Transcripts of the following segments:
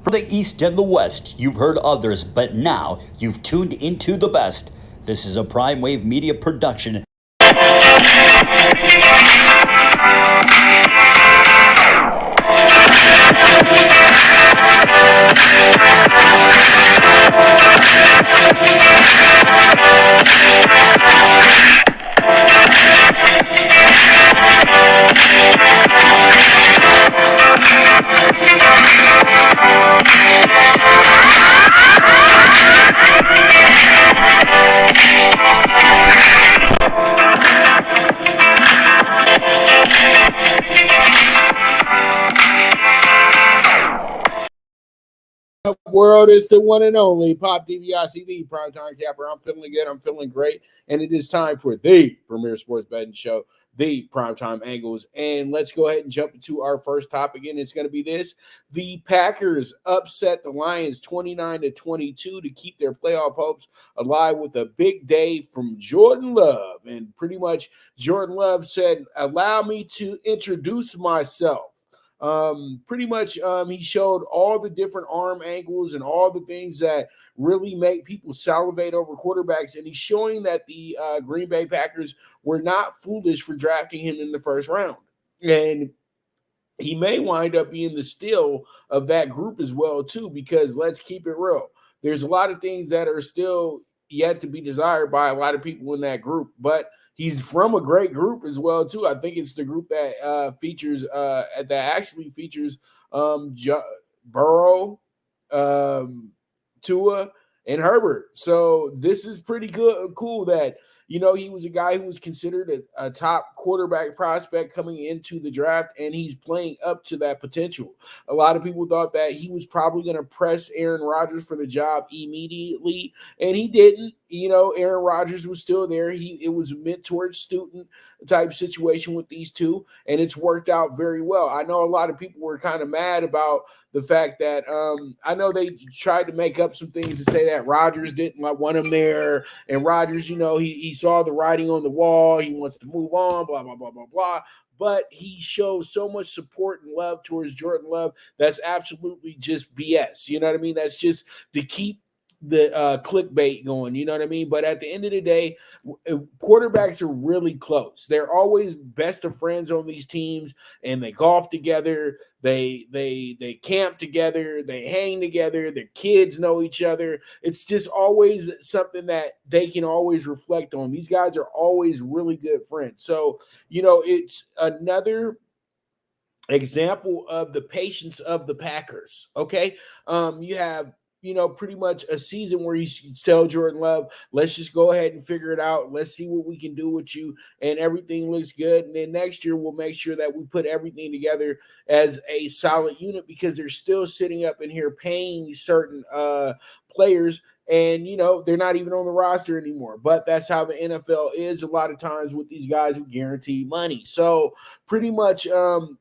From the East and the West, you've heard others, but now you've tuned into the best. This is a Prime Wave Media production. World is the one and only Pop DVICV Primetime Capper. I'm feeling good. I'm feeling great. And it is time for the premier sports betting show, the Primetime Angles. And let's go ahead and jump into our first topic. And it's going to be this. The Packers upset the Lions 29-22 to keep their playoff hopes alive with a big day from Jordan Love. And pretty much Jordan Love said, "Allow me to introduce myself." He showed all the different arm angles and all the things that really make people salivate over quarterbacks. And he's showing that the Green Bay Packers were not foolish for drafting him in the first round. And he may wind up being the steal of that group as well, too, because let's keep it real. There's a lot of things that are still yet to be desired by a lot of people in that group, but he's from a great group as well, too. I think it's the group that features Burrow, Tua, and Herbert. So this is pretty cool that, he was a guy who was considered a top quarterback prospect coming into the draft, and he's playing up to that potential. A lot of people thought that he was probably going to press Aaron Rodgers for the job immediately, and he didn't. Aaron Rodgers was still there. It was a mentor-student type situation with these two, and it's worked out very well. I know a lot of people were kind of mad about the fact that I know they tried to make up some things to say that Rodgers didn't want him there, and Rodgers, he saw the writing on the wall. He wants to move on, blah, blah, blah, blah, blah. But he shows so much support and love towards Jordan Love. That's absolutely just BS. You know what I mean? That's just to keep the clickbait going, you know what I mean? But at the end of the day, quarterbacks are really close. They're always best of friends on these teams, and they golf together, they camp together, they hang together, their kids know each other. It's just always something that they can always reflect on. These guys are always really good friends. So, it's another example of the patience of the Packers. Okay. You have pretty much a season where you tell Jordan Love, let's just go ahead and figure it out. Let's see what we can do with you. And everything looks good. And then next year, we'll make sure that we put everything together as a solid unit, because they're still sitting up in here paying certain players. And, they're not even on the roster anymore. But that's how the NFL is a lot of times with these guys who guarantee money. So pretty much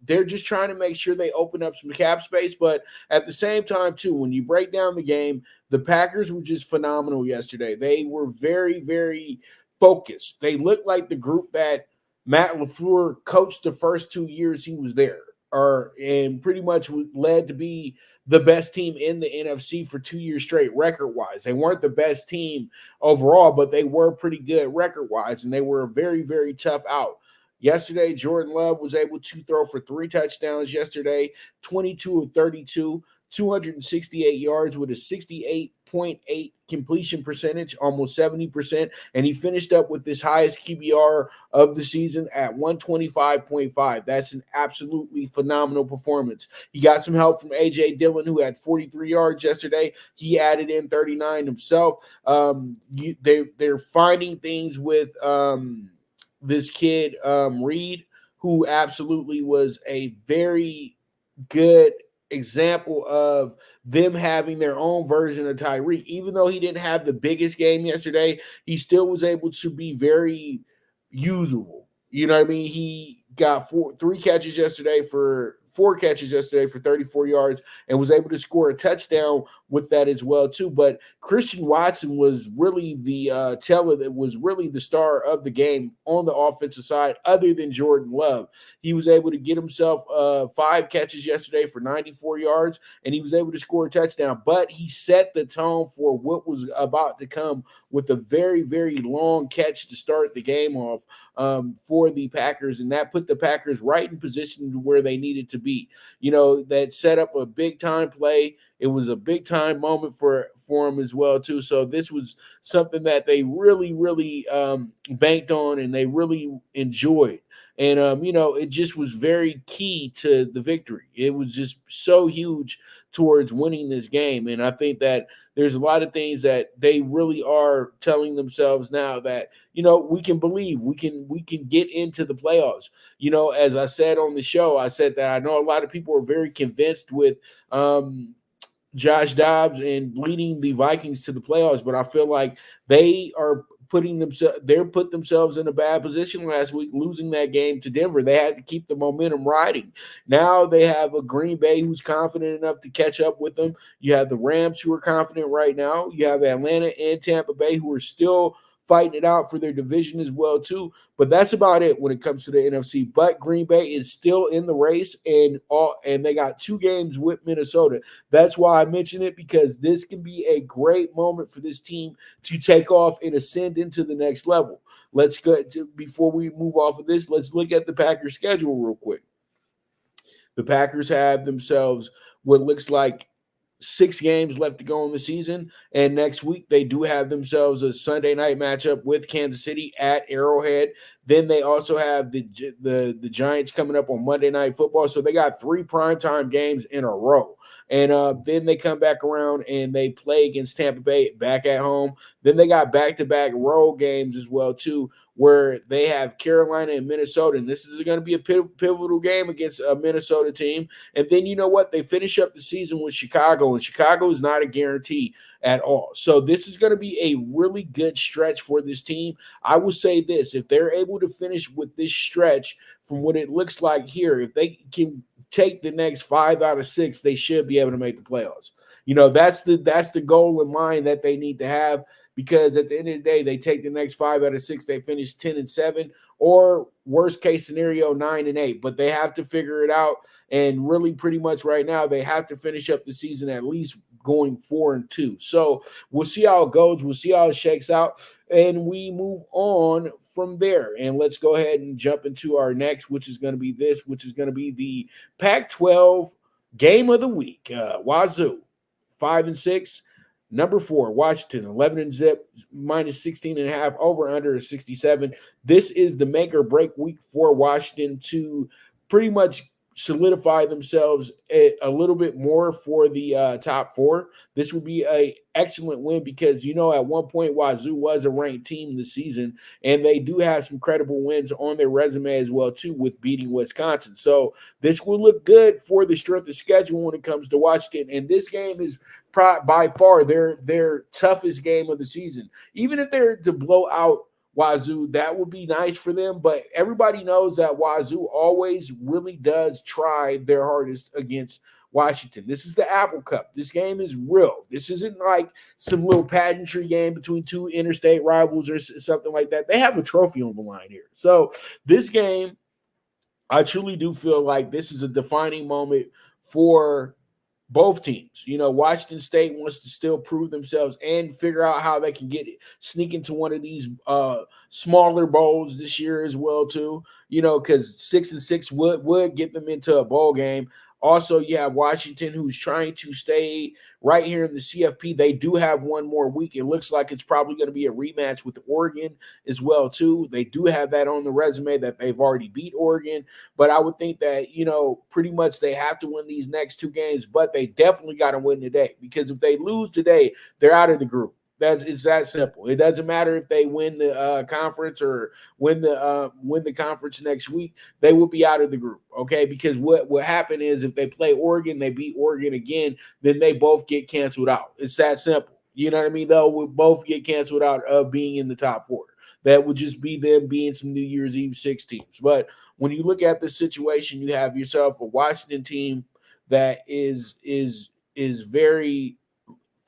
they're just trying to make sure they open up some cap space. But at the same time, too, when you break down the game, the Packers were just phenomenal yesterday. They were very, very focused. They looked like the group that Matt LaFleur coached the first 2 years he was there, and pretty much led to be the best team in the NFC for 2 years straight record-wise. They weren't the best team overall, but they were pretty good record-wise, and they were a very, very tough out. Yesterday, Jordan Love was able to throw for 3 touchdowns yesterday, 22 of 32, 268 yards with a 68.8 completion percentage, almost 70%, and he finished up with his highest QBR of the season at 125.5. That's an absolutely phenomenal performance. He got some help from A.J. Dillon, who had 43 yards yesterday. He added in 39 himself. They're finding things with this kid, Reed, who absolutely was a very good example of them having their own version of Tyreek. Even though he didn't have the biggest game yesterday, he still was able to be very usable. You know what I mean? He got 3 catches yesterday for 4 catches yesterday for 34 yards and was able to score a touchdown with that as well too. But Christian Watson was really the teller that was really the star of the game on the offensive side, other than Jordan Love. He was able to get himself 5 catches yesterday for 94 yards, and he was able to score a touchdown. But he set the tone for what was about to come with a very, very long catch to start the game off for the Packers, and that put the Packers right in position to where they needed to be. That set up a big time play. It was a big time moment for them as well too. So this was something that they really, really banked on and they really enjoyed. And it just was very key to the victory. It was just so huge towards winning this game. And I think that there's a lot of things that they really are telling themselves now that we can believe we can get into the playoffs. As I said on the show, I said that I know a lot of people are very convinced with Josh Dobbs and leading the Vikings to the playoffs, but I feel like they put themselves in a bad position last week, losing that game to Denver. They had to keep the momentum riding. Now they have a Green Bay who's confident enough to catch up with them. You have the Rams who are confident right now. You have Atlanta and Tampa Bay who are still fighting it out for their division as well too. But that's about it when it comes to the NFC. But Green Bay is still in the race, and they got 2 games with Minnesota. That's why I mention it, because this can be a great moment for this team to take off and ascend into the next level. Let's go before we move off of this. Let's look at the Packers schedule real quick. The Packers have themselves what looks like 6 games left to go in the season, and next week they do have themselves a Sunday night matchup with Kansas City at Arrowhead. Then they also have the Giants coming up on Monday Night Football, so they got 3 primetime games in a row. And then they come back around and they play against Tampa Bay back at home. Then they got back-to-back road games as well too, where they have Carolina and Minnesota, and this is going to be a pivotal game against a Minnesota team. And then you know what? They finish up the season with Chicago, and Chicago is not a guarantee at all. So this is going to be a really good stretch for this team. I will say this: if they're able to finish with this stretch from what it looks like here, if they can take the next 5 out of 6, they should be able to make the playoffs. That's the goal in mind that they need to have, because at the end of the day, they take the next 5 out of 6, they finish 10-7, or worst case scenario 9-8. But they have to figure it out, and really pretty much right now they have to finish up the season at least going 4-2. So we'll see how it goes. We'll see how it shakes out, and we move on from there. And let's go ahead and jump into our next, which is going to be the Pac-12 game of the week. WAZZU 5-6. Number 4, Washington, 11-zip, minus 16.5, over under 67. This is the make or break week for Washington to pretty much solidify themselves a little bit more for the top 4. This would be an excellent win, because at one point WAZZU was a ranked team this season, and they do have some credible wins on their resume as well too, with beating Wisconsin. So this will look good for the strength of schedule when it comes to Washington, and this game is by far their toughest game of the season. Even if they're to blow out WAZZU, that would be nice for them, but everybody knows that WAZZU always really does try their hardest against Washington. This is the Apple Cup. This game is real. This isn't like some little pageantry game between 2 interstate rivals or something like that. They have a trophy on the line here. So this game, I truly do feel like this is a defining moment for both teams. Washington State wants to still prove themselves and figure out how they can sneak into one of these smaller bowls this year as well too. Because 6-6 would get them into a bowl game. Also, you have Washington, who's trying to stay right here in the CFP. They do have one more week. It looks like it's probably going to be a rematch with Oregon as well, too. They do have that on the resume that they've already beat Oregon. But I would think that, pretty much they have to win these next 2 games, but they definitely got to win today, because if they lose today, they're out of the group. It's that simple. It doesn't matter if they win the conference or win the conference next week. They will be out of the group, okay? Because what will happen is if they play Oregon, they beat Oregon again, then they both get canceled out. It's that simple. You know what I mean? They'll both get canceled out of being in the top 4. That would just be them being some New Year's Eve 6 teams. But when you look at the situation, you have yourself a Washington team that is very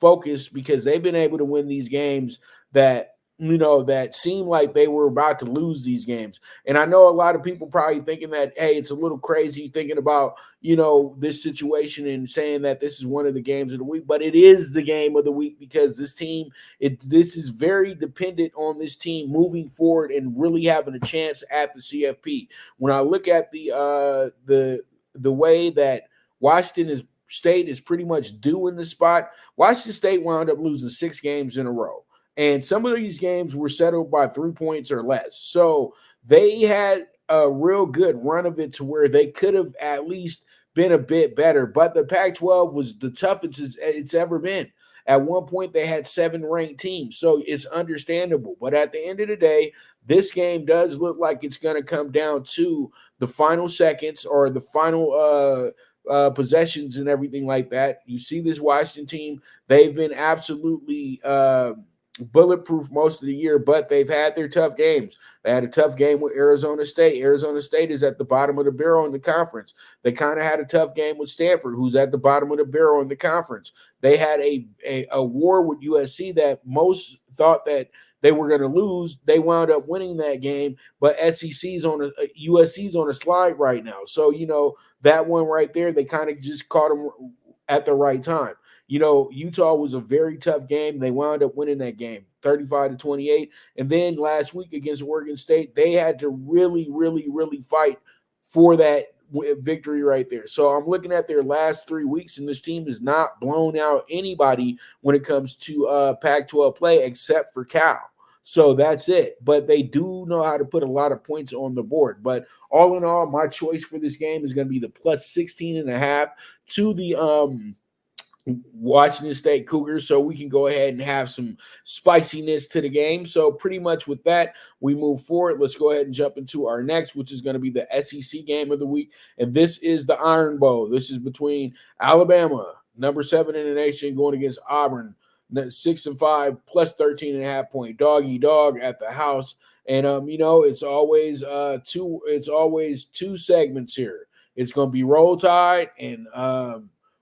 focused because they've been able to win these games that that seem like they were about to lose these games. And I know a lot of people probably thinking that, hey, it's a little crazy thinking about this situation and saying that this is one of the games of the week, but it is the game of the week because this is very dependent on this team moving forward and really having a chance at the CFP. When I look at the way that Washington State is pretty much due in the spot, Washington State wound up losing 6 games in a row. And some of these games were settled by 3 points or less. So they had a real good run of it to where they could have at least been a bit better. But the Pac-12 was the toughest it's ever been. At one point, they had 7 ranked teams. So it's understandable. But at the end of the day, this game does look like it's going to come down to the final seconds or the final possessions and everything like that. You see this Washington team, they've been absolutely bulletproof most of the year, but they've had their tough games. They had a tough game with Arizona State. Arizona State is at the bottom of the barrel in the conference. They kind of had a tough game with Stanford, who's at the bottom of the barrel in the conference. They had a war with USC that most thought that they were going to lose. They wound up winning that game, but USC's on a slide right now. So, that one right there, they kind of just caught them at the right time. Utah was a very tough game. They wound up winning that game 35-28. And then last week against Oregon State, they had to really, really, really fight for that victory right there. So I'm looking at their last 3 weeks, and this team has not blown out anybody when it comes to Pac-12 play except for Cal. So that's it. But they do know how to put a lot of points on the board. But all in all, my choice for this game is going to be the plus 16.5 to the Washington State Cougars, so we can go ahead and have some spiciness to the game. So pretty much with that, we move forward. Let's go ahead and jump into our next, which is going to be the SEC game of the week. And this is the Iron Bowl. This is between Alabama, number 7 in the nation, going against Auburn, 6-5, plus 13.5 point doggy dog at the house. And it's always two segments here. It's going to be Roll Tide and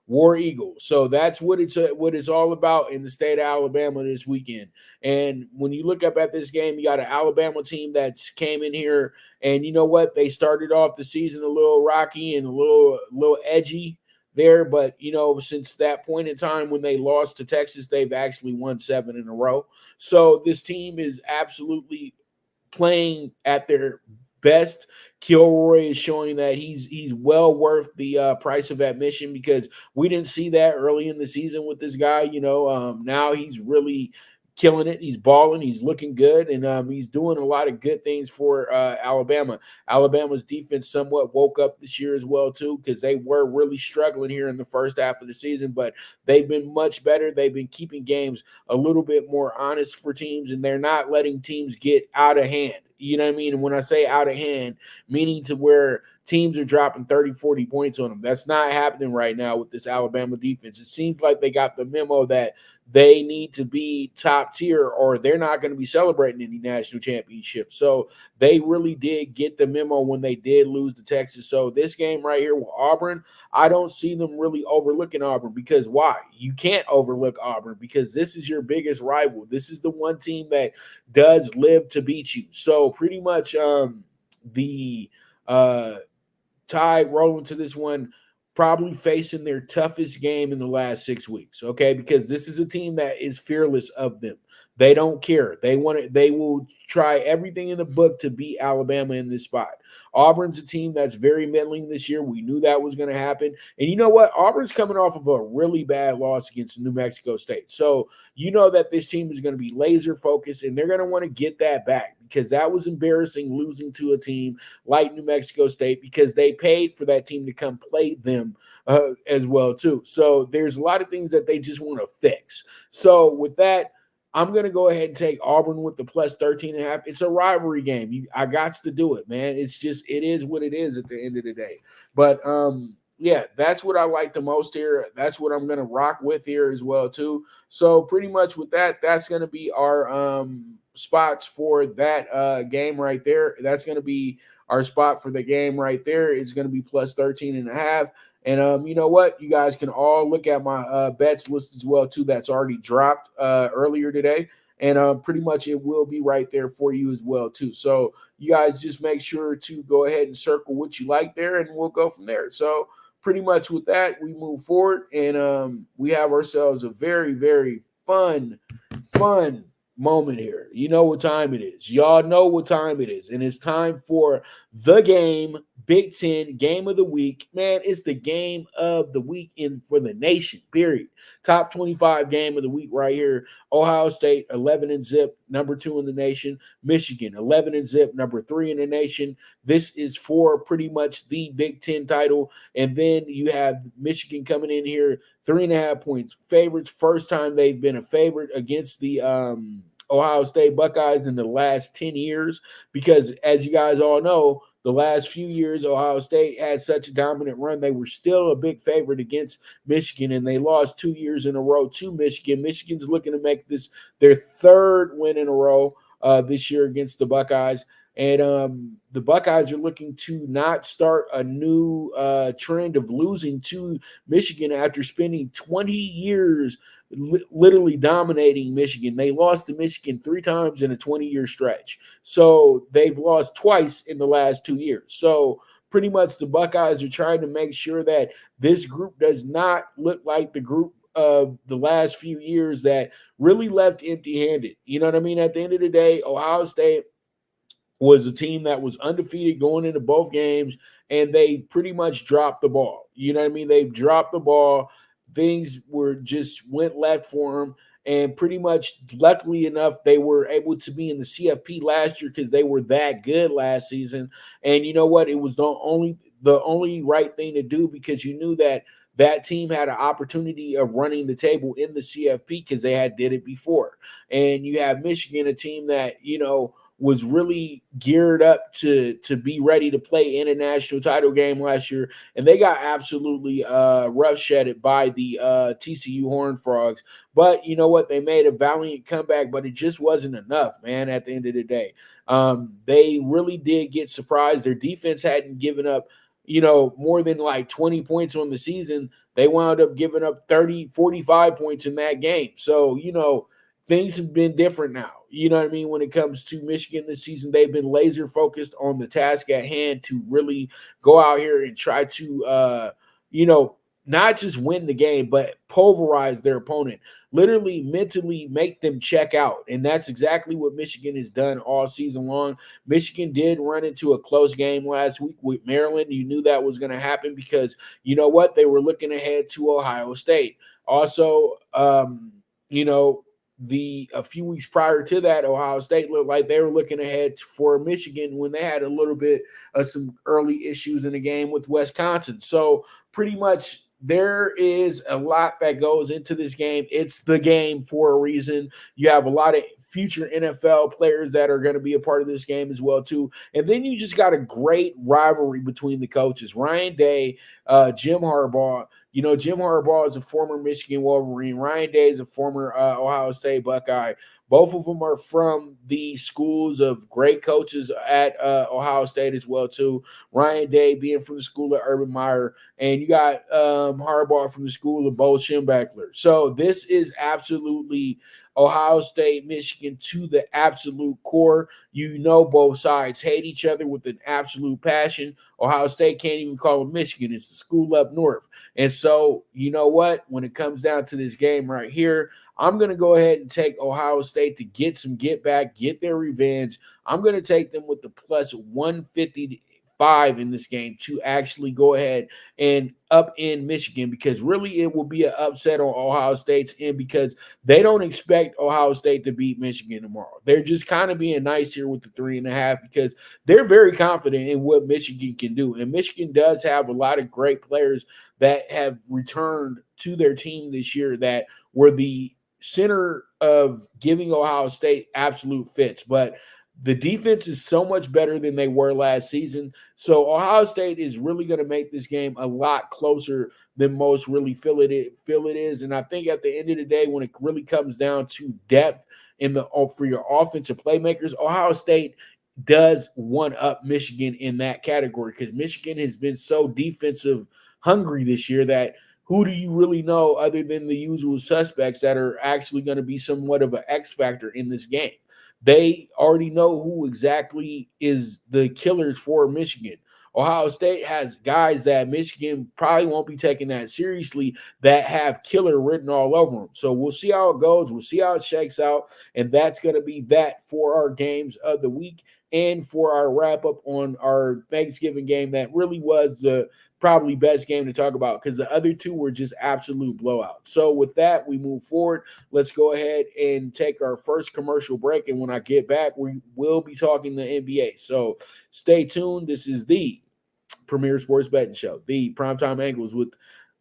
War Eagle. So that's what it's all about in the state of Alabama this weekend. And when you look up at this game, you got an Alabama team that's came in here, and you know what? They started off the season a little rocky and a little edgy there, but since that point in time when they lost to Texas, they've actually won 7 in a row. So this team is absolutely playing at their best. Kilroy is showing that he's well worth the price of admission, because we didn't see that early in the season with this guy. Now he's really killing it. He's balling. He's looking good, and he's doing a lot of good things for Alabama. Alabama's defense somewhat woke up this year as well too, because they were really struggling here in the first half of the season, but they've been much better. They've been keeping games a little bit more honest for teams, and they're not letting teams get out of hand. You know what I mean? And when I say out of hand, meaning to where teams are dropping 30, 40 points on them. That's not happening right now with this Alabama defense. It seems like they got the memo that they need to be top tier or they're not going to be celebrating any national championship. So they really did get the memo when they did lose to Texas. So this game right here with Auburn, I don't see them really overlooking Auburn, because why? You can't overlook Auburn, because this is your biggest rival. This is the one team that does live to beat you. So pretty much the Tide rolling to this one, probably facing their toughest game in the last 6 weeks, okay? Because this is a team that is fearless of them. They don't care. They will try everything in the book to beat Alabama in this spot. Auburn's a team that's very middling this year. We knew that was going to happen. And you know what? Auburn's coming off of a really bad loss against New Mexico State. So you know that this team is going to be laser focused, and they're going to want to get that back, because that was embarrassing losing to a team like New Mexico State, because they paid for that team to come play them as well too. So there's a lot of things that they just want to fix. So with that, I'm going to go ahead and take Auburn with the plus 13.5. It's a rivalry game. I got to do it, man. It is what it is at the end of the day. But yeah, that's what I like the most here. That's what I'm going to rock with here as well too. So pretty much with that, that's going to be our spots for that game right there. That's going to be our spot for the game right there is going to be plus 13.5. And you know what? You guys can all look at my bets list as well, too. That's already dropped earlier today. And pretty much it will be right there for you as well, too. So you guys just make sure to go ahead and circle what you like there, and we'll go from there. So pretty much with that, we move forward, and we have ourselves a very, very fun moment here. You know what time it is. Y'all know what time it is. And it's time for the game, Big Ten game of the week. Man, it's the game of the week for the nation, period. Top 25 game of the week right here. Ohio State, 11 and zip, number 2 in the nation. Michigan, 11 and zip, number 3 in the nation. This is for pretty much the Big Ten title. And then you have Michigan coming in here, 3.5 points favorites. First time they've been a favorite against the Ohio State Buckeyes in the last 10 years, because as you guys all know, the last few years Ohio State had such a dominant run. They were still a big favorite against Michigan, and they lost 2 years in a row to Michigan. Michigan's looking to make this their third win in a row this year against the Buckeyes. And the Buckeyes are looking to not start a new trend of losing to Michigan after spending 20 years literally dominating Michigan. They lost to Michigan 3 times in a 20-year stretch. So they've lost twice in the last 2 years. So pretty much the Buckeyes are trying to make sure that this group does not look like the group of the last few years that really left empty-handed. You know what I mean? At the end of the day, Ohio State was a team that was undefeated going into both games, and they pretty much dropped the ball. You know what I mean? They dropped the ball. Things went left for them, and pretty much, luckily enough, they were able to be in the CFP last year because they were that good last season. And you know what? It was the only right thing to do, because you knew that team had an opportunity of running the table in the CFP because they had did it before. And you have Michigan, a team that was really geared up to be ready to play in a national title game last year, and they got absolutely roughsheded by the TCU Horned Frogs. But you know what? They made a valiant comeback, but it just wasn't enough, man, at the end of the day. They really did get surprised. Their defense hadn't given up more than like 20 points on the season. They wound up giving up 30, 45 points in that game. So, things have been different now. You know what I mean? When it comes to Michigan this season, they've been laser focused on the task at hand to really go out here and try to, not just win the game, but pulverize their opponent, literally mentally make them check out. And that's exactly what Michigan has done all season long. Michigan did run into a close game last week with Maryland. You knew that was going to happen because you know what? They were looking ahead to Ohio State. Also, a few weeks prior to that, Ohio State looked like they were looking ahead for Michigan when they had a little bit of some early issues in the game with Wisconsin. So pretty much there is a lot that goes into this game. It's the game for a reason. You have a lot of future NFL players that are going to be a part of this game as well, too. And then you just got a great rivalry between the coaches. Ryan Day, Jim Harbaugh. Jim Harbaugh is a former Michigan Wolverine. Ryan Day is a former Ohio State Buckeye. Both of them are from the schools of great coaches at Ohio State as well, too. Ryan Day being from the school of Urban Meyer, and you got Harbaugh from the school of Bo Schembechler. So this is absolutely Ohio State, Michigan to the absolute core. Both sides hate each other with an absolute passion. Ohio State can't even call it Michigan. It's the school up north. And so, you know what? When it comes down to this game right here, I'm going to go ahead and take Ohio State to get some get back, get their revenge. I'm going to take them with the plus 155 in this game to actually go ahead and up in Michigan, because really it will be an upset on Ohio State's end because they don't expect Ohio State to beat Michigan tomorrow. They're just kind of being nice here with the 3.5 because they're very confident in what Michigan can do. And Michigan does have a lot of great players that have returned to their team this year that were the center of giving Ohio State absolute fits. But the defense is so much better than they were last season. So Ohio State is really going to make this game a lot closer than most really feel it is. And I think at the end of the day, when it really comes down to depth for your offensive playmakers, Ohio State does one up Michigan in that category, because Michigan has been so defensive hungry this year that who do you really know other than the usual suspects that are actually going to be somewhat of an X factor in this game? They already know who exactly is the killers for Michigan. Ohio State has guys that Michigan probably won't be taking that seriously that have killer written all over them. So we'll see how it goes. We'll see how it shakes out. And that's going to be that for our games of the week and for our wrap up on our Thanksgiving game that really was the probably best game to talk about, because the other two were just absolute blowouts. So with that, we move forward. Let's go ahead and take our first commercial break. And when I get back, we will be talking the NBA. So stay tuned. This is the Premier Sports Betting Show, the PrimeTime Angles with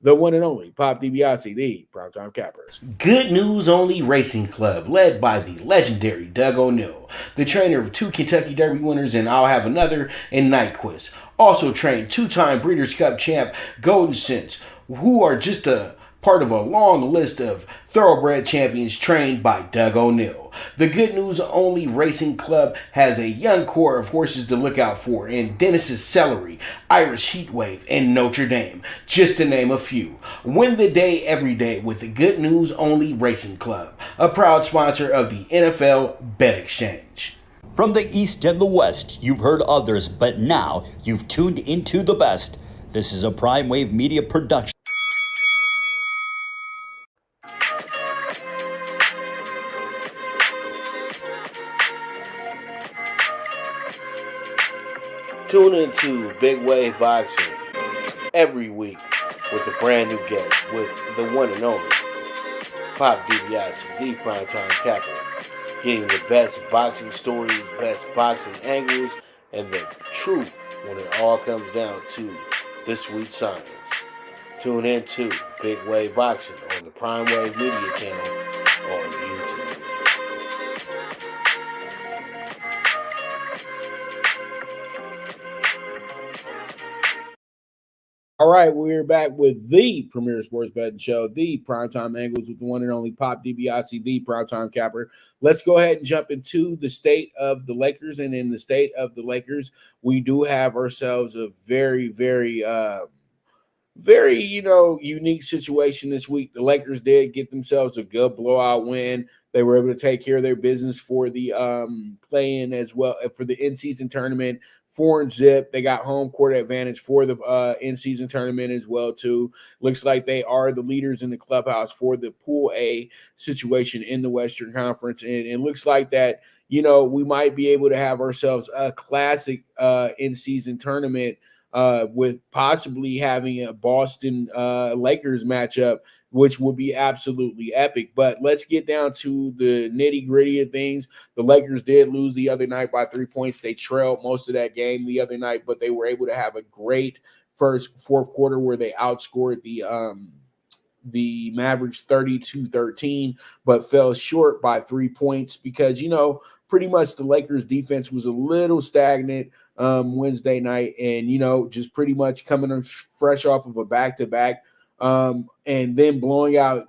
the one and only Pop DiBiase, the PrimeTime Capper. Good News Only Racing Club, led by the legendary Doug O'Neill, the trainer of 2 Kentucky Derby winners and I'll Have Another and Nyquist. Also trained 2-time Breeders' Cup champ Golden Sense, who are just a part of a long list of thoroughbred champions trained by Doug O'Neill. The Good News Only Racing Club has a young core of horses to look out for in Dennis's Celery, Irish Heatwave, and Notre Dame, just to name a few. Win the day every day with the Good News Only Racing Club, a proud sponsor of the NFL Bet Exchange. From the East and the West, you've heard others, but now you've tuned into the best. This is a Prime Wave Media production. Tune into Big Wave Boxing every week with a brand new guest with the one and only Pop DiBiase, the PrimeTime Capper, getting the best boxing stories, best boxing angles, and the truth when it all comes down to the sweet science. Tune into Big Wave Boxing on the Prime Wave Media channel on YouTube. All right, we're back with the Premier Sports Betting Show, the PrimeTime Angles with the one and only Pop DiBiase, the PrimeTime Capper. Let's go ahead and jump into the state of the Lakers. And in the state of the Lakers, we do have ourselves a very, very, unique situation this week. The Lakers did get themselves a good blowout win. They were able to take care of their business for the play-in as well, for the in-season tournament. 4-0. They got home court advantage for the in-season tournament as well, too. Looks like they are the leaders in the clubhouse for the Pool A situation in the Western Conference. And it looks like that, we might be able to have ourselves a classic in-season tournament with possibly having a Boston Lakers matchup, which would be absolutely epic. But let's get down to the nitty-gritty of things. The Lakers did lose the other night by 3 points. They trailed most of that game the other night, but they were able to have a great fourth quarter where they outscored the Mavericks 32-13, but fell short by 3 points because, pretty much the Lakers defense was a little stagnant Wednesday night, and, just pretty much coming fresh off of a back-to-back, and then blowing out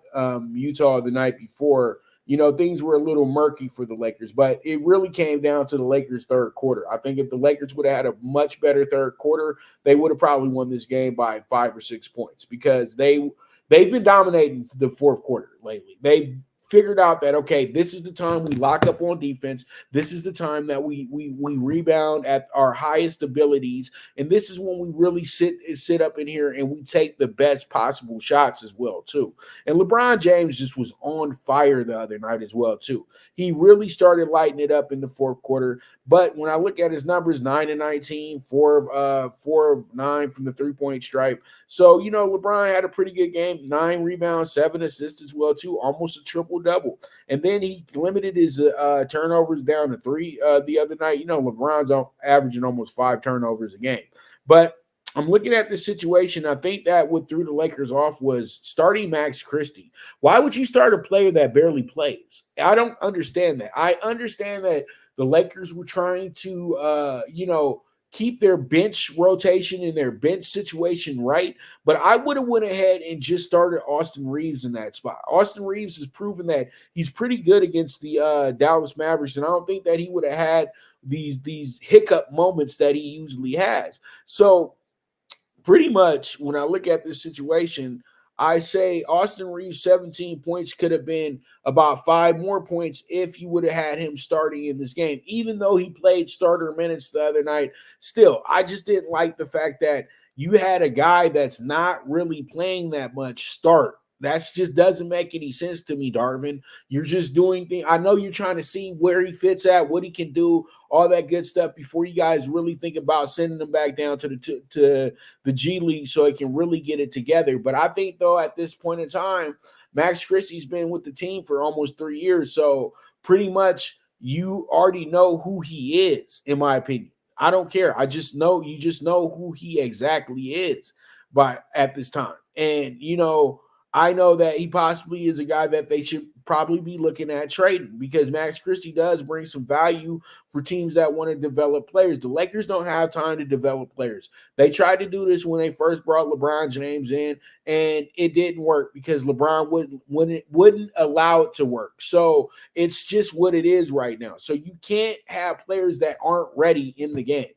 Utah the night before. Things were a little murky for the Lakers, but it really came down to the Lakers' third quarter. I think if the Lakers would have had a much better third quarter, they would have probably won this game by 5 or 6 points, because they've been dominating the fourth quarter lately. They've figured out that, okay, this is the time we lock up on defense. This is the time that we rebound at our highest abilities. And this is when we really sit up in here and we take the best possible shots as well, too. And LeBron James just was on fire the other night as well, too. He really started lighting it up in the fourth quarter. But when I look at his numbers, 9-19, 4 of 9 from the three-point stripe. So, LeBron had a pretty good game, 9 rebounds, 7 assists as well, too, almost a triple-double. And then he limited his turnovers down to 3 the other night. LeBron's averaging almost 5 turnovers a game. But I'm looking at this situation. I think that what threw the Lakers off was starting Max Christie. Why would you start a player that barely plays? I don't understand that. I understand that the Lakers were trying to, keep their bench rotation and their bench situation right. But I would have went ahead and just started Austin Reeves in that spot. Austin Reeves has proven that he's pretty good against the Dallas Mavericks, and I don't think that he would have had these hiccup moments that he usually has. So pretty much when I look at this situation, I say Austin Reeves' 17 points could have been about 5 more points if you would have had him starting in this game. Even though he played starter minutes the other night, still, I just didn't like the fact that you had a guy that's not really playing that much start. That just doesn't make any sense to me, Darvin. You're just doing things. I know you're trying to see where he fits at, what he can do, all that good stuff before you guys really think about sending him back down to the G League so he can really get it together. But I think, though, at this point in time, Max Christie's been with the team for almost 3 years. So pretty much you already know who he is, in my opinion. I don't care. I just know you just know who he exactly is at this time. And, I know that he possibly is a guy that they should probably be looking at trading because Max Christie does bring some value for teams that want to develop players. The Lakers don't have time to develop players. They tried to do this when they first brought LeBron James in, and it didn't work because LeBron wouldn't allow it to work. So it's just what it is right now. So you can't have players that aren't ready in the game.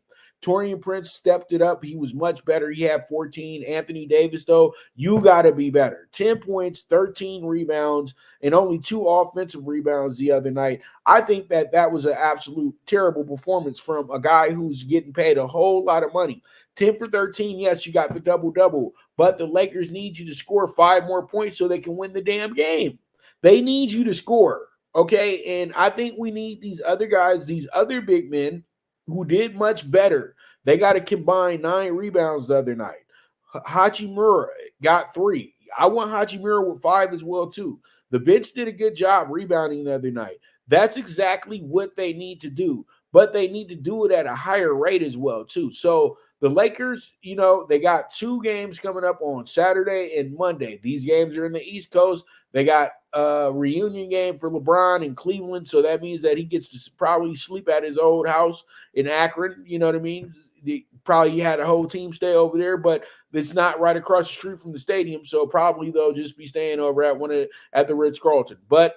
Taurean Prince stepped it up. He was much better. He had 14. Anthony Davis, though, you got to be better. 10 points, 13 rebounds, and only 2 offensive rebounds the other night. I think that was an absolute terrible performance from a guy who's getting paid a whole lot of money. 10 for 13, yes, you got the double-double, but the Lakers need you to score 5 more points so they can win the damn game. They need you to score, okay? And I think we need these other guys, these other big men, who did much better. They got to combine 9 rebounds the other night. Hachimura got 3. I want Hachimura with 5 as well, too. The bench did a good job rebounding the other night. That's exactly what they need to do, but they need to do it at a higher rate as well, too. So the Lakers, they got 2 games coming up on Saturday and Monday. These games are in the East Coast. They got a reunion game for LeBron in Cleveland, so that means that he gets to probably sleep at his old house in Akron. You know what I mean? He probably had a whole team stay over there, but it's not right across the street from the stadium, so probably they'll just be staying over at the Ritz-Carlton. But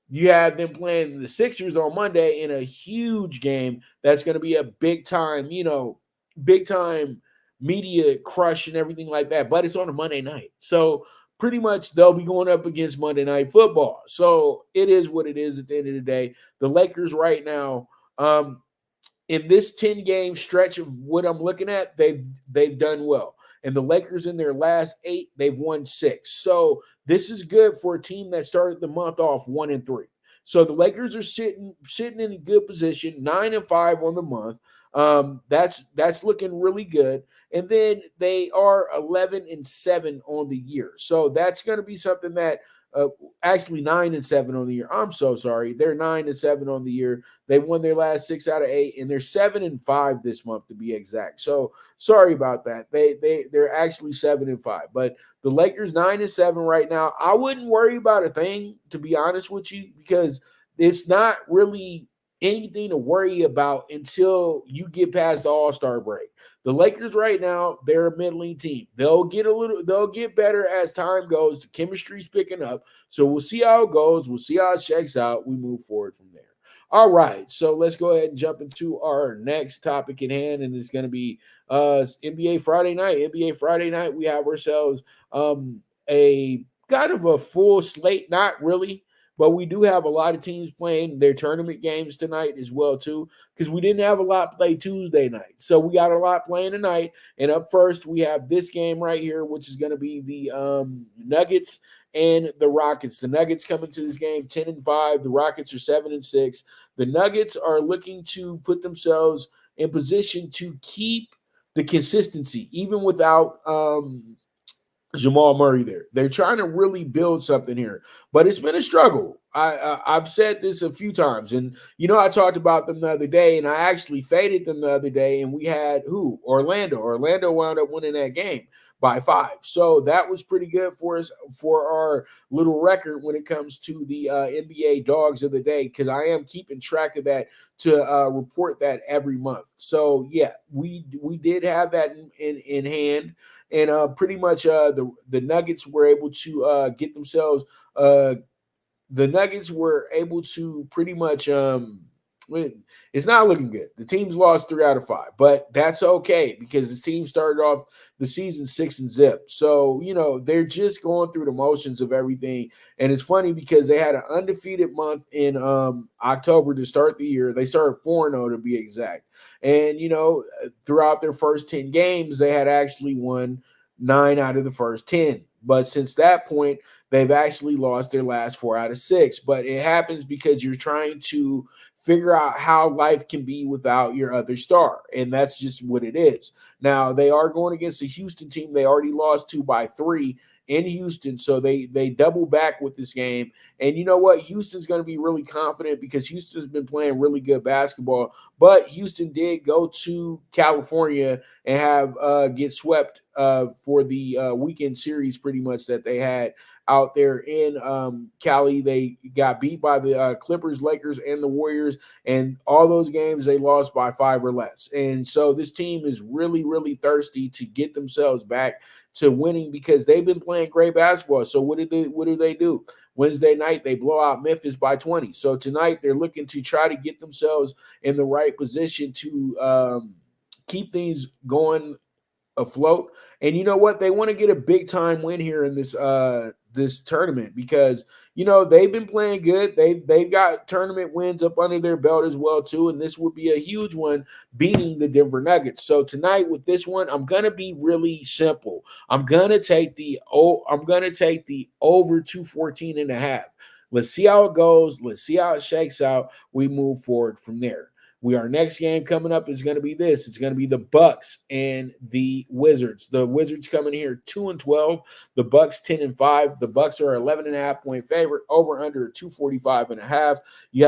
you have them playing the Sixers on Monday in a huge game that's going to be a big-time media crush and everything like that, but it's on a Monday night. So pretty much they'll be going up against Monday Night Football. So it is what it is at the end of the day. The Lakers right now, in this 10-game stretch of what I'm looking at, they've done well. And the Lakers in their last 8, they've won 6. So this is good for a team that started the month off 1-3. So the Lakers are sitting in a good position, 9-5 on the month. That's looking really good. And then they are 11-7 on the year. So that's going to be something that actually 9-7 on the year. I'm so sorry. They're 9-7 on the year. They won their last 6 out of 8, and they're 7-5 this month to be exact. So sorry about that. They're actually 7-5. But the Lakers 9-7 right now. I wouldn't worry about a thing, to be honest with you, because it's not really anything to worry about until you get past the All-Star break. The Lakers right now, they're a middling team. They'll get better as time goes. The chemistry's picking up. So we'll see how it goes. We'll see how it shakes out. We move forward from there. All right. So let's go ahead and jump into our next topic at hand. And it's going to be NBA Friday night. NBA Friday night, we have ourselves a kind of a full slate. Not really. But we do have a lot of teams playing their tournament games tonight as well, too, because we didn't have a lot play Tuesday night. So we got a lot playing tonight. And up first, we have this game right here, which is going to be the Nuggets and the Rockets. The Nuggets coming to this game 10-5. The Rockets are 7-6. The Nuggets are looking to put themselves in position to keep the consistency, even without Jamal Murray there. They're trying to really build something here, but it's been a struggle. I've said this a few times, and I talked about them the other day, and I actually faded them the other day, and we had Orlando. Orlando wound up winning that game by 5. So that was pretty good for us for our little record when it comes to the NBA dogs of the day, because I am keeping track of that to report that every month. So yeah, we did have that in hand. And pretty much the Nuggets were able to get themselves the Nuggets were able to pretty much It's not looking good. The team's lost 3 out of 5, but that's okay because the team started off the season 6-0. So, they're just going through the motions of everything. And it's funny because they had an undefeated month in October to start the year. They started 4-0 to be exact. And, throughout their first 10 games, they had actually won 9 out of the first 10. But since that point, they've actually lost their last 4 out of 6. But it happens because you're trying to figure out how life can be without your other star. And that's just what it is. Now, they are going against a Houston team they already lost to by 3 in Houston. So they double back with this game. And you know what? Houston's going to be really confident because Houston's been playing really good basketball. But Houston did go to California and have get swept for the weekend series pretty much that they had out there in Cali. They got beat by the Clippers, Lakers, and the Warriors, and all those games they lost by 5 or less. And so this team is really, really thirsty to get themselves back to winning because they've been playing great basketball. So what do they do? Wednesday night, they blow out Memphis by 20. So tonight, they're looking to try to get themselves in the right position to keep things going afloat. And you know what? They want to get a big time win here in this tournament because they've been playing good. They've got tournament wins up under their belt as well too, and this would be a huge one beating the Denver Nuggets. So tonight with this one, I'm gonna be really simple. I'm gonna take the over 214.5. Let's see how it goes. Let's see how it shakes out. We move forward from there. Our next game coming up is going to be this. It's going to be the Bucks and the Wizards. The Wizards coming here 2-12. The Bucks 10-5. The Bucks are 11.5 point favorite. Over under 245.5. You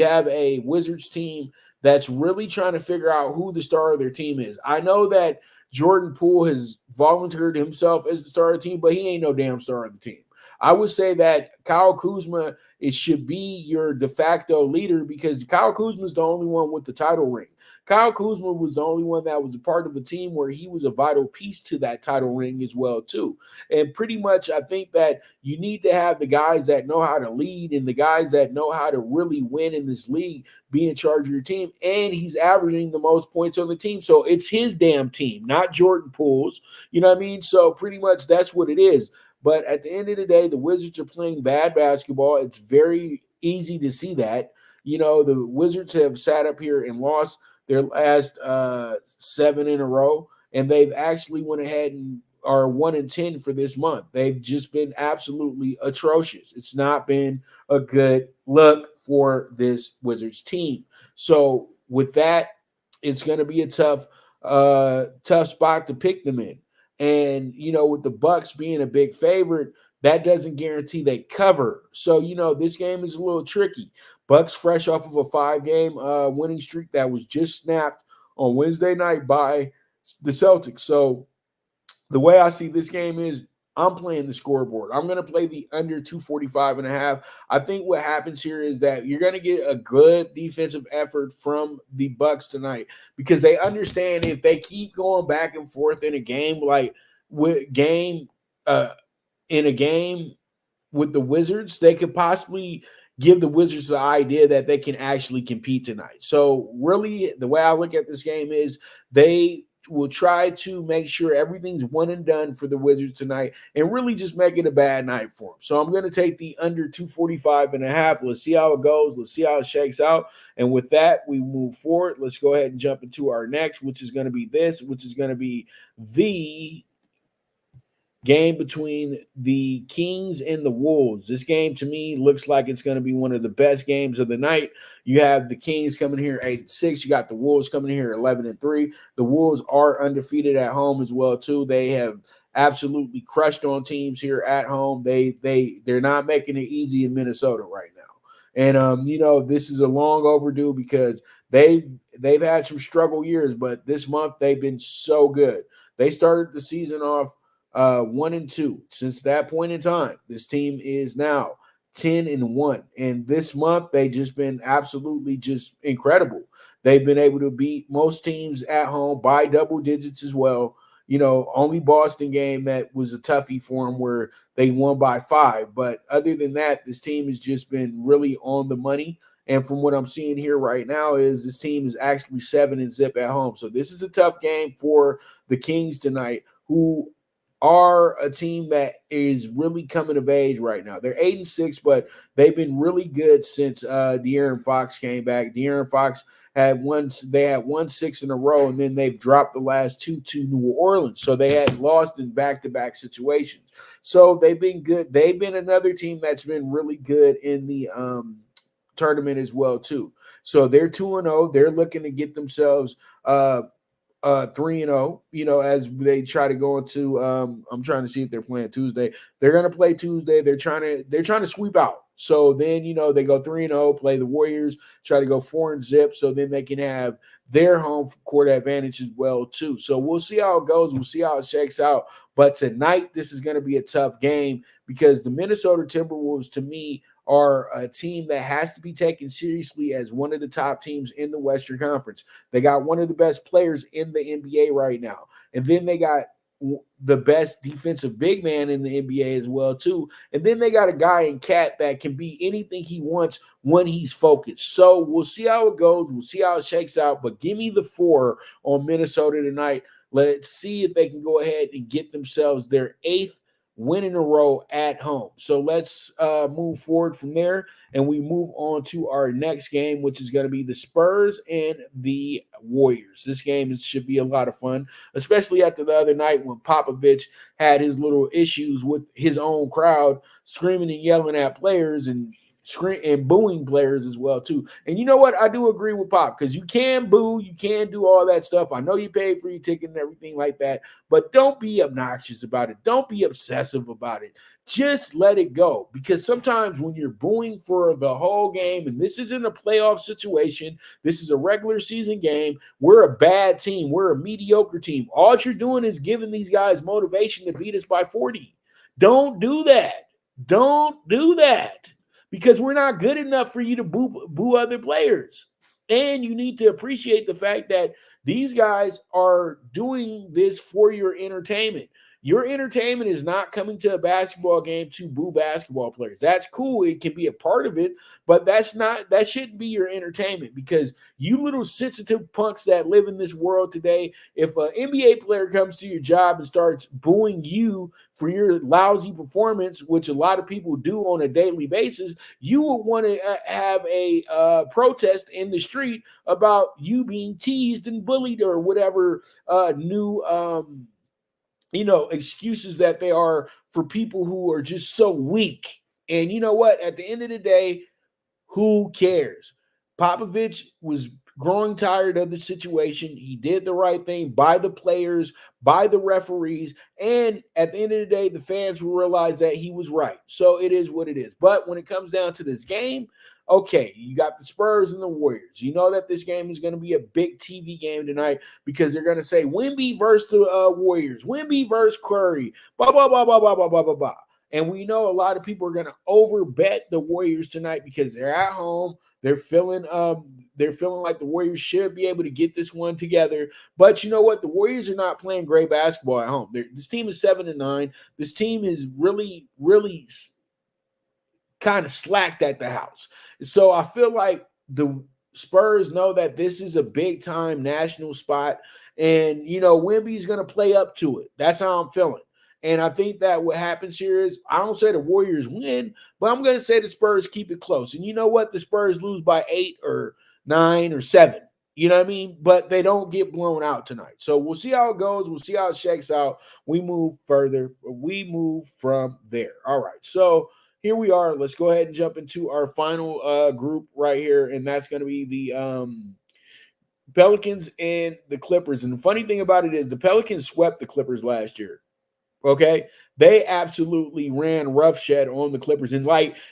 have a Wizards team that's really trying to figure out who the star of their team is. I know that Jordan Poole has volunteered himself as the star of the team, but he ain't no damn star of the team. I would say that Kyle Kuzma should be your de facto leader because Kyle Kuzma is the only one with the title ring. Kyle Kuzma was the only one that was a part of a team where he was a vital piece to that title ring as well too. And pretty much I think that you need to have the guys that know how to lead and the guys that know how to really win in this league be in charge of your team. And he's averaging the most points on the team. So it's his damn team, not Jordan Poole's. You know what I mean? So pretty much that's what it is. But at the end of the day, the Wizards are playing bad basketball. It's very easy to see that. The Wizards have sat up here and lost their last 7 in a row, and they've actually went ahead and are 1-10 for this month. They've just been absolutely atrocious. It's not been a good look for this Wizards team. So with that, it's going to be a tough spot to pick them in. And, with the Bucks being a big favorite, that doesn't guarantee they cover. So, this game is a little tricky. Bucks fresh off of a 5-game winning streak that was just snapped on Wednesday night by the Celtics. So the way I see this game is I'm playing the scoreboard. I'm going to play the under 245.5. I think what happens here is that you're going to get a good defensive effort from the Bucks tonight because they understand if they keep going back and forth in a game in a game with the Wizards, they could possibly give the Wizards the idea that they can actually compete tonight. So really the way I look at this game is they will try to make sure everything's one and done for the Wizards tonight and really just make it a bad night for them. So I'm going to take the under 245.5. Let's see how it goes. Let's see how it shakes out. And with that, we move forward. Let's go ahead and jump into our next, which is going to be the game between the Kings and the Wolves. This game to me looks like it's going to be one of the best games of the night. You have the Kings coming here 8-6. You got the Wolves coming here 11-3. The Wolves are undefeated at home as well too. They have absolutely crushed on teams here at home. They're not making it easy in Minnesota right now. And this is a long overdue because they've had some struggle years, but this month they've been so good. They started the season off 1-2. Since that point in time, this team is now 10-1. And this month, they've just been absolutely just incredible. They've been able to beat most teams at home by double digits as well. Only Boston game that was a toughie for them where they won by 5. But other than that, this team has just been really on the money. And from what I'm seeing here right now is this team is actually 7-0 at home. So this is a tough game for the Kings tonight, who are a team that is really coming of age right now. They're 8-6, but they've been really good since De'Aaron Fox came back. De'Aaron Fox had won 6 in a row, and then they've dropped the last two to New Orleans. So they had lost in back-to-back situations. So they've been good. They've been another team that's been really good in the tournament as well, too. So they're 2-0. They're looking to get themselves 3-0, as they try to go into I'm trying to see if they're playing Tuesday. They're going to play Tuesday. They're trying to sweep out. So then, they go 3-0, play the Warriors, try to go 4-0, so then they can have their home court advantage as well too. So we'll see how it goes. We'll see how it shakes out. But tonight, this is going to be a tough game because the Minnesota Timberwolves, to me, are a team that has to be taken seriously as one of the top teams in the Western Conference. They got one of the best players in the NBA right now. And then they got the best defensive big man in the NBA as well, too. And then they got a guy in Cat that can be anything he wants when he's focused. So we'll see how it goes. We'll see how it shakes out. But give me the 4 on Minnesota tonight. Let's see if they can go ahead and get themselves their 8th win in a row at home. So let's move forward from there, and we move on to our next game, which is going to be the Spurs and the Warriors. This game should be a lot of fun, especially after the other night when Popovich had his little issues with his own crowd screaming and yelling at players and booing players as well too. And you know what? I do agree with Pop, because you can boo, you can do all that stuff. I know you paid for your ticket and everything like that, but don't be obnoxious about it. Don't be obsessive about it. Just let it go, because sometimes when you're booing for the whole game, and this isn't a playoff situation, this is a regular season game, we're a bad team, we're a mediocre team. All you're doing is giving these guys motivation to beat us by 40. Don't do that. Don't do that. Because we're not good enough for you to boo other players. And you need to appreciate the fact that these guys are doing this for your entertainment. Your entertainment is not coming to a basketball game to boo basketball players. That's cool. It can be a part of it, but that shouldn't be your entertainment, because you little sensitive punks that live in this world today, if an NBA player comes to your job and starts booing you for your lousy performance, which a lot of people do on a daily basis, you would want to have a protest in the street about you being teased and bullied or whatever new excuses that they are for people who are just so weak. And you know what? At the end of the day, who cares? Popovich was growing tired of the situation. He did the right thing by the players, by the referees, and at the end of the day, the fans will realize that he was right. So it is what it is. But when it comes down to this game, okay, you got the Spurs and the Warriors. You know that this game is going to be a big TV game tonight, because they're going to say Wemby versus the Warriors, Wemby versus Curry, blah, blah, blah, blah, blah, blah, blah, blah, blah. And we know a lot of people are going to overbet the Warriors tonight because they're at home. They're feeling like the Warriors should be able to get this one together. But you know what? The Warriors are not playing great basketball at home. This team is 7-9. This team is really, really kind of slacked at the house. So I feel like the Spurs know that this is a big time national spot, and Wemby's going to play up to it. That's how I'm feeling. And I think that what happens here is, I don't say the Warriors win, but I'm going to say the Spurs keep it close. And you know what? The Spurs lose by 8 or 9 or 7. You know what I mean? But they don't get blown out tonight. So we'll see how it goes. We'll see how it shakes out. We move further. We move from there. All right. So here we are. Let's go ahead and jump into our final group right here. And that's going to be the Pelicans and the Clippers. And the funny thing about it is the Pelicans swept the Clippers last year. Okay, they absolutely ran roughshod on the Clippers. And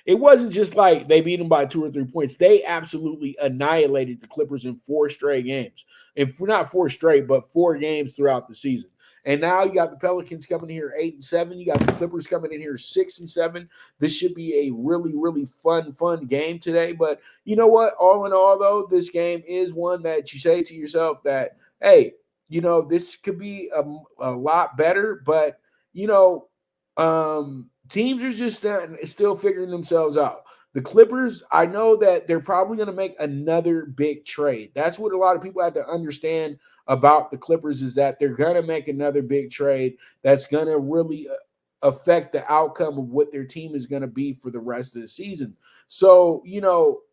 it wasn't just like they beat them by 2 or 3 points. They absolutely annihilated the Clippers in 4 straight games. And not 4 straight, but 4 games throughout the season. And now you got the Pelicans coming in here 8-7. You got the Clippers coming in here 6-7. This should be a really, really fun game today. But you know what? All in all, though, this game is one that you say to yourself that, hey, this could be a lot better, but teams are just still figuring themselves out. The Clippers, I know that they're probably going to make another big trade. That's what a lot of people have to understand about the Clippers, is that they're going to make another big trade that's going to really affect the outcome of what their team is going to be for the rest of the season. So,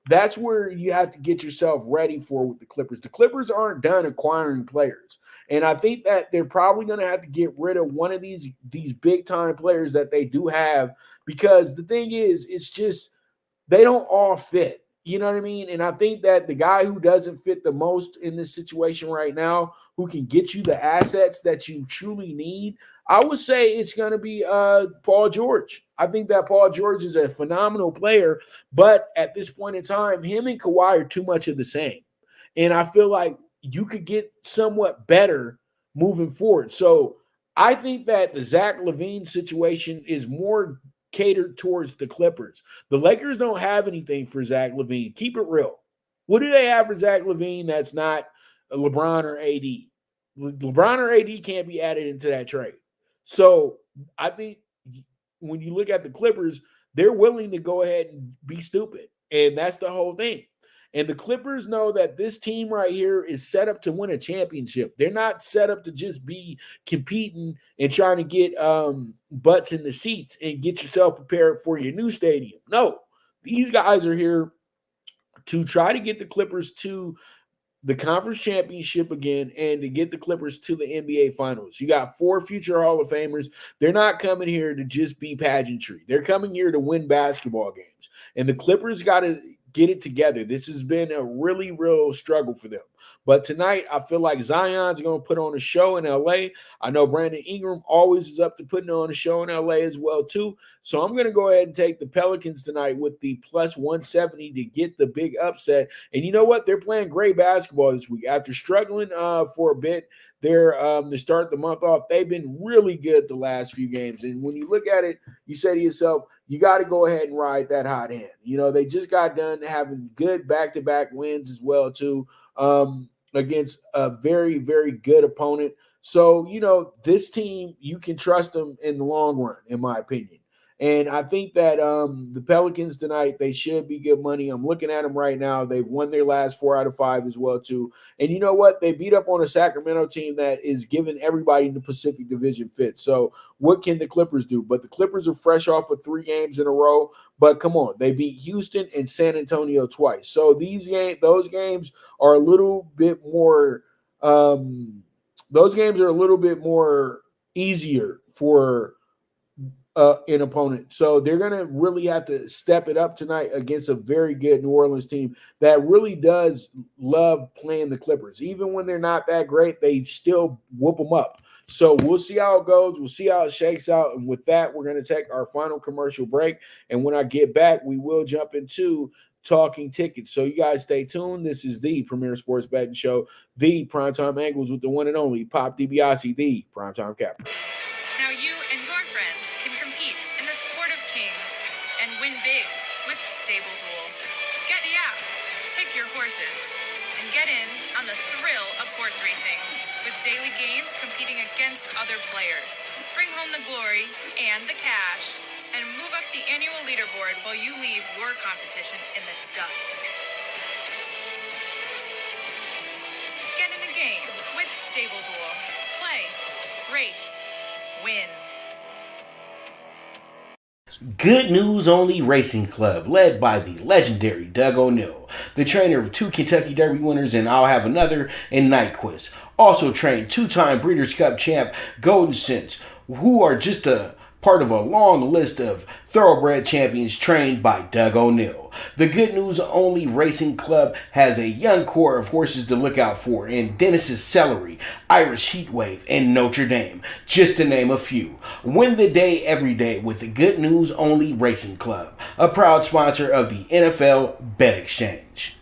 that's where you have to get yourself ready for with the Clippers. The Clippers aren't done acquiring players. And I think that they're probably going to have to get rid of one of these big time players that they do have, because the thing is, it's just they don't all fit. You know what I mean? And I think that the guy who doesn't fit the most in this situation right now, who can get you the assets that you truly need, I would say it's going to be Paul George. I think that Paul George is a phenomenal player, but at this point in time, him and Kawhi are too much of the same. And I feel like you could get somewhat better moving forward. So I think that the Zach LaVine situation is more catered towards the Clippers. The Lakers don't have anything for Zach LaVine. Keep it real. What do they have for Zach LaVine that's not LeBron or AD? LeBron or AD can't be added into that trade. So I think when you look at the Clippers, they're willing to go ahead and be stupid. And that's the whole thing. And the Clippers know that this team right here is set up to win a championship. They're not set up to just be competing and trying to get butts in the seats and get yourself prepared for your new stadium. No, these guys are here to try to get the Clippers to the conference championship again and to get the Clippers to the NBA Finals. You got 4 future Hall of Famers. They're not coming here to just be pageantry. They're coming here to win basketball games. And the Clippers got to get it together. This has been a really real struggle for them. But tonight, I feel like Zion's going to put on a show in LA. I know Brandon Ingram always is up to putting on a show in LA as well, too. So I'm going to go ahead and take the Pelicans tonight with the plus 170 to get the big upset. And you know what? They're playing great basketball this week. After struggling for a bit, they're to start the month off, they've been really good the last few games. And when you look at it, you say to yourself, you got to go ahead and ride that hot hand. They just got done having good back-to-back wins as well, too, against a very, very good opponent. So, this team, you can trust them in the long run, in my opinion. And I think that the Pelicans tonight, they should be good money. I'm looking at them right now. They've won their last 4 out of 5 as well, too. And you know what? They beat up on a Sacramento team that is giving everybody in the Pacific Division fits. So what can the Clippers do? But the Clippers are fresh off of 3 games in a row. But come on, they beat Houston and San Antonio twice. So those games are a little bit more easier for an opponent. So they're going to really have to step it up tonight against a very good New Orleans team that really does love playing the Clippers. Even when they're not that great, they still whoop them up. So we'll see how it goes. We'll see how it shakes out. And with that, we're going to take our final commercial break. And when I get back, we will jump into Talking Tickets. So you guys stay tuned. This is the premier sports betting show, the PrimeTime Angles with the one and only Pop DiBiase, the PrimeTime Captain. Now you and your friends can compete in the sport of kings and win big with Stable Duel. Get the app, pick your horses, and get in on the thrill of horse racing with daily games competing against other players. Bring home the glory and the cash and move up the annual leaderboard while you leave your competition in the dust. Get in the game with Stable Duel. Play, race, win. Good News Only Racing Club, led by the legendary Doug O'Neill, the trainer of 2 Kentucky Derby winners and I'll Have Another and Nyquist. Also trained 2-time Breeders' Cup champ Golden Sense, who are just a part of a long list of thoroughbred champions trained by Doug O'Neill. The Good News Only Racing Club has a young core of horses to look out for in Dennis's Celery, Irish Heatwave, and Notre Dame, just to name a few. Win the day every day with the Good News Only Racing Club, a proud sponsor of the NFL Bet Exchange.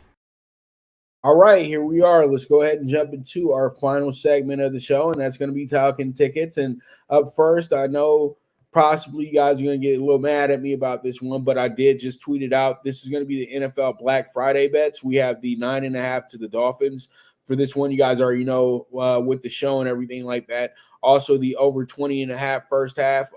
All right, here we are. Let's go ahead and jump into our final segment of the show, and that's going to be Talkin Tickets. And up first, I know possibly you guys are going to get a little mad at me about this one, but I did just tweet it out. This is going to be the NFL Black Friday bets. We have the 9.5 to the Dolphins for this one. You guys already know with the show and everything like that. Also, the over 20.5 first half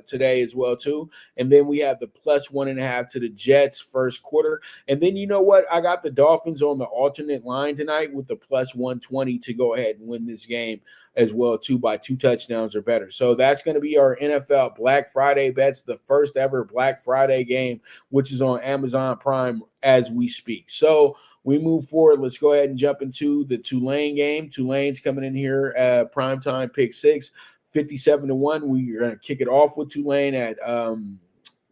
today as well, too. And then we have the plus 1.5 to the Jets first quarter. And then you know what? I got the Dolphins on the alternate line tonight with the plus 120 to go ahead and win this game as well, too, by 2 touchdowns or better. So that's going to be our NFL Black Friday bets, the first ever Black Friday game, which is on Amazon Prime as we speak. So we move forward. Let's go ahead and jump into the Tulane game. Tulane's coming in here at PrimeTime PK6, 57-1. We're going to kick it off with Tulane at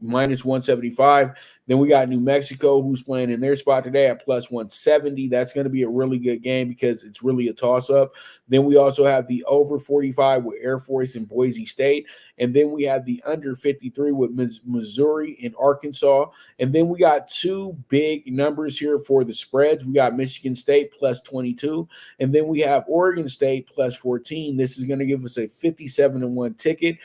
minus 175. Then we got New Mexico, who's playing in their spot today at plus 170. That's going to be a really good game because it's really a toss-up. Then we also have the over 45 with Air Force and Boise State. And then we have the under 53 with Missouri and Arkansas. And then we got 2 big numbers here for the spreads. We got Michigan State plus 22. And then we have Oregon State plus 14. This is going to give us a 57-1 ticket.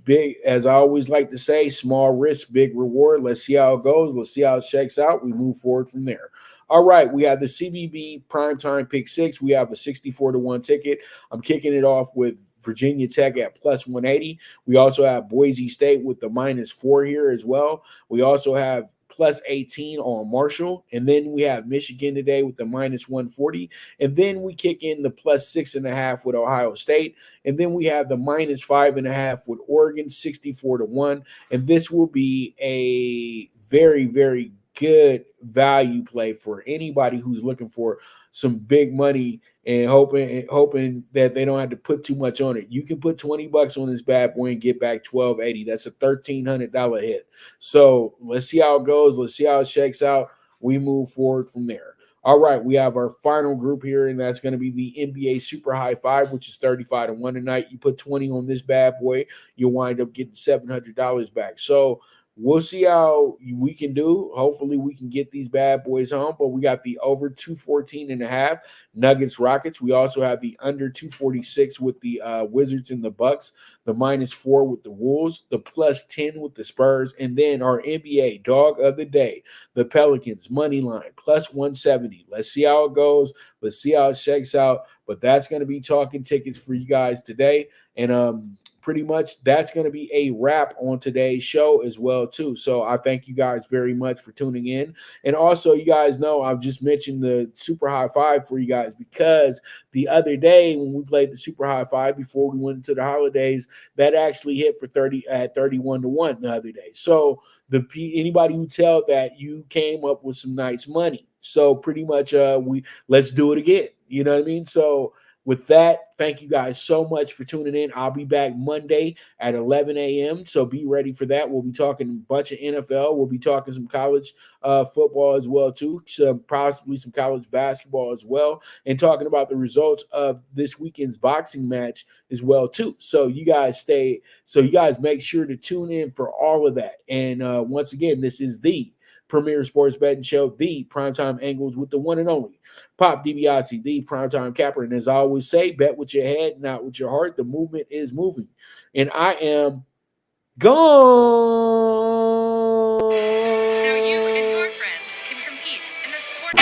Big, as I always like to say, small risk, big reward. Let's see how it goes. Let's see how it shakes out. We move forward from there. All right, we have the CBB PrimeTime PK6. We have a 64-1 ticket. I'm kicking it off with Virginia Tech at plus 180. We also have Boise State with the -4 here as well. We also have plus 18 on Marshall. And then we have Michigan today with the -140. And then we kick in the plus 6.5 with Ohio State. And then we have the -5.5 with Oregon, 64-1. And this will be a very, very good value play for anybody who's looking for some big money and hoping that they don't have to put too much on it. You can put $20 on this bad boy and get back $1,280. That's a $1,300 hit. So let's see how it goes. Let's see how it shakes out. We move forward from there. All right, we have our final group here, and that's going to be the NBA Super High Five, which is 35-1 tonight. You put 20 on this bad boy, you'll wind up getting $700 back. So we'll see how we can do. Hopefully, we can get these bad boys home. But we got the over 214.5 Nuggets Rockets. We also have the under 246 with the Wizards and the Bucks. The -4 with the Wolves. The +10 with the Spurs. And then our NBA dog of the day, the Pelicans money line plus 170. Let's see how it goes. Let's see how it shakes out. But that's going to be talking tickets for you guys today. And pretty much that's going to be a wrap on today's show as well, too. So I thank you guys very much for tuning in. And also, you guys know I've just mentioned the Super High Five for you guys because the other day when we played the Super High Five before we went into the holidays, that actually hit for 31-1 the other day. So anybody who tell that you came up with some nice money. So pretty much let's do it again. You know what I mean? So with that, thank you guys so much for tuning in. I'll be back Monday at 11 a.m. So be ready for that. We'll be talking a bunch of NFL. We'll be talking some college football as well, too. Possibly some college basketball as well. And talking about the results of this weekend's boxing match as well, too. So you guys make sure to tune in for all of that. And once again, this is the premier sports betting show, the PrimeTime Angles with the one and only Pop DiBiase, the PrimeTime Capper. And as I always say, bet with your head, not with your heart. The movement is moving. And I am gone. Now you and your friends can compete in the sport.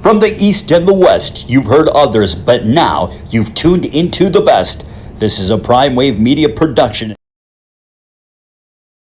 From the East and the West, you've heard others, but now you've tuned into the best. This is a Prime Wave Media production.